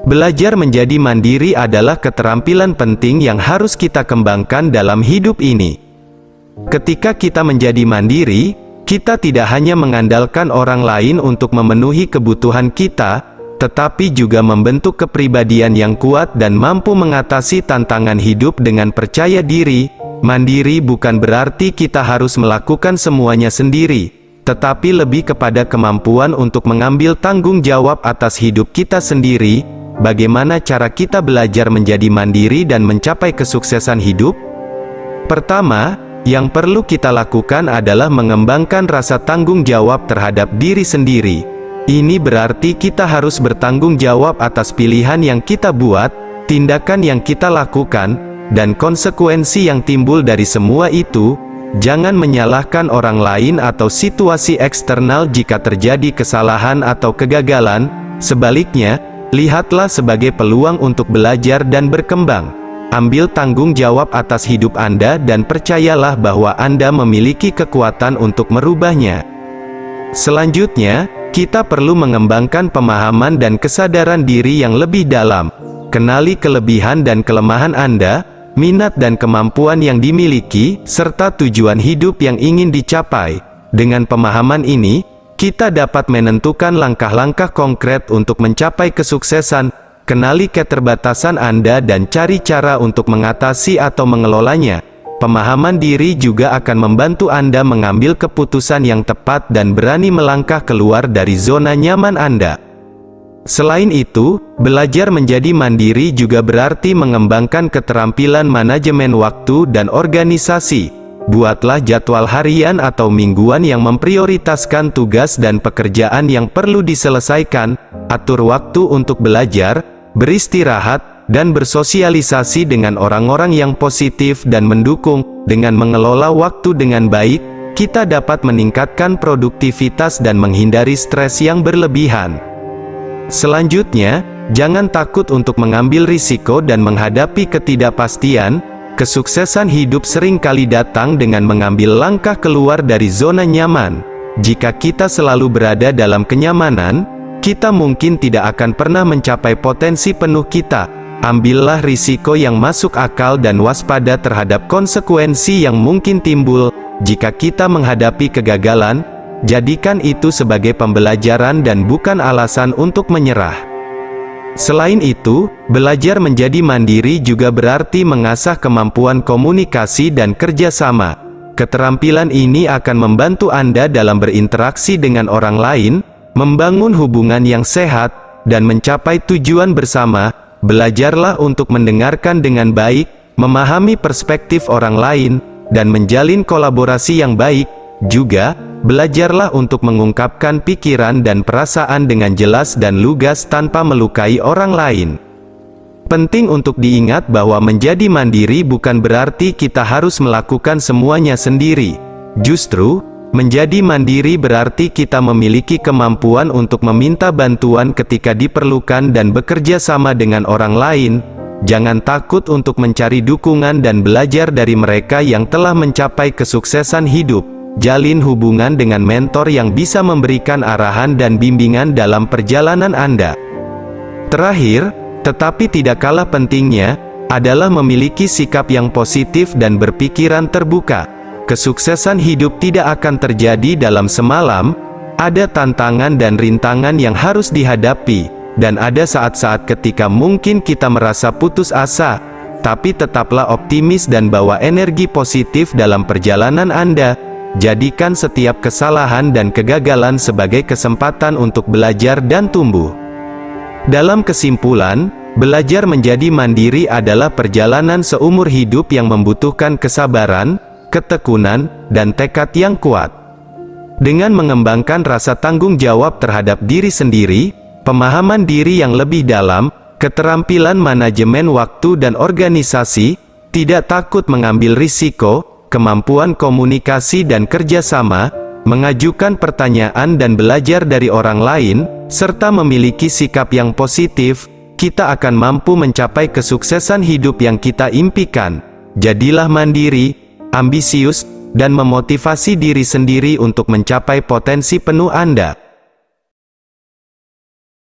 Belajar menjadi mandiri adalah keterampilan penting yang harus kita kembangkan dalam hidup ini. Ketika kita menjadi mandiri, kita tidak hanya mengandalkan orang lain untuk memenuhi kebutuhan kita, tetapi juga membentuk kepribadian yang kuat dan mampu mengatasi tantangan hidup dengan percaya diri. Mandiri bukan berarti kita harus melakukan semuanya sendiri, tetapi lebih kepada kemampuan untuk mengambil tanggung jawab atas hidup kita sendiri. Bagaimana cara kita belajar menjadi mandiri dan mencapai kesuksesan hidup? Pertama, yang perlu kita lakukan adalah mengembangkan rasa tanggung jawab terhadap diri sendiri. Ini berarti kita harus bertanggung jawab atas pilihan yang kita buat, tindakan yang kita lakukan, dan konsekuensi yang timbul dari semua itu. Jangan menyalahkan orang lain atau situasi eksternal jika terjadi kesalahan atau kegagalan. Sebaliknya, lihatlah sebagai peluang untuk belajar dan berkembang. Ambil tanggung jawab atas hidup Anda dan percayalah bahwa Anda memiliki kekuatan untuk merubahnya. Selanjutnya, kita perlu mengembangkan pemahaman dan kesadaran diri yang lebih dalam. Kenali kelebihan dan kelemahan Anda, minat dan kemampuan yang dimiliki, serta tujuan hidup yang ingin dicapai. Dengan pemahaman ini, kita dapat menentukan langkah-langkah konkret untuk mencapai kesuksesan. Kenali keterbatasan Anda dan cari cara untuk mengatasi atau mengelolanya. Pemahaman diri juga akan membantu Anda mengambil keputusan yang tepat dan berani melangkah keluar dari zona nyaman Anda. Selain itu, belajar menjadi mandiri juga berarti mengembangkan keterampilan manajemen waktu dan organisasi. Buatlah jadwal harian atau mingguan yang memprioritaskan tugas dan pekerjaan yang perlu diselesaikan. Atur waktu untuk belajar, beristirahat, dan bersosialisasi dengan orang-orang yang positif dan mendukung. Dengan mengelola waktu dengan baik, kita dapat meningkatkan produktivitas dan menghindari stres yang berlebihan. Selanjutnya, jangan takut untuk mengambil risiko dan menghadapi ketidakpastian. Kesuksesan hidup seringkali datang dengan mengambil langkah keluar dari zona nyaman. Jika kita selalu berada dalam kenyamanan, kita mungkin tidak akan pernah mencapai potensi penuh kita. Ambillah risiko yang masuk akal dan waspada terhadap konsekuensi yang mungkin timbul. Jika kita menghadapi kegagalan, jadikan itu sebagai pembelajaran dan bukan alasan untuk menyerah. Selain itu, belajar menjadi mandiri juga berarti mengasah kemampuan komunikasi dan kerjasama. Keterampilan ini akan membantu Anda dalam berinteraksi dengan orang lain, membangun hubungan yang sehat, dan mencapai tujuan bersama. Belajarlah untuk mendengarkan dengan baik, memahami perspektif orang lain, dan menjalin kolaborasi yang baik. Juga, belajarlah untuk mengungkapkan pikiran dan perasaan dengan jelas dan lugas tanpa melukai orang lain. Penting untuk diingat bahwa menjadi mandiri bukan berarti kita harus melakukan semuanya sendiri. Justru, menjadi mandiri berarti kita memiliki kemampuan untuk meminta bantuan ketika diperlukan dan bekerja sama dengan orang lain. Jangan takut untuk mencari dukungan dan belajar dari mereka yang telah mencapai kesuksesan hidup. Jalin hubungan dengan mentor yang bisa memberikan arahan dan bimbingan dalam perjalanan Anda. Terakhir, tetapi tidak kalah pentingnya, adalah memiliki sikap yang positif dan berpikiran terbuka. Kesuksesan hidup tidak akan terjadi dalam semalam. Ada tantangan dan rintangan yang harus dihadapi, dan ada saat-saat ketika mungkin kita merasa putus asa. Tapi tetaplah optimis dan bawa energi positif dalam perjalanan Anda. Jadikan setiap kesalahan dan kegagalan sebagai kesempatan untuk belajar dan tumbuh. Dalam kesimpulan, belajar menjadi mandiri adalah perjalanan seumur hidup yang membutuhkan kesabaran, ketekunan, dan tekad yang kuat. Dengan mengembangkan rasa tanggung jawab terhadap diri sendiri, pemahaman diri yang lebih dalam, keterampilan manajemen waktu dan organisasi, tidak takut mengambil risiko, kemampuan komunikasi dan kerjasama, mengajukan pertanyaan dan belajar dari orang lain, serta memiliki sikap yang positif, kita akan mampu mencapai kesuksesan hidup yang kita impikan. Jadilah mandiri, ambisius, dan memotivasi diri sendiri untuk mencapai potensi penuh Anda.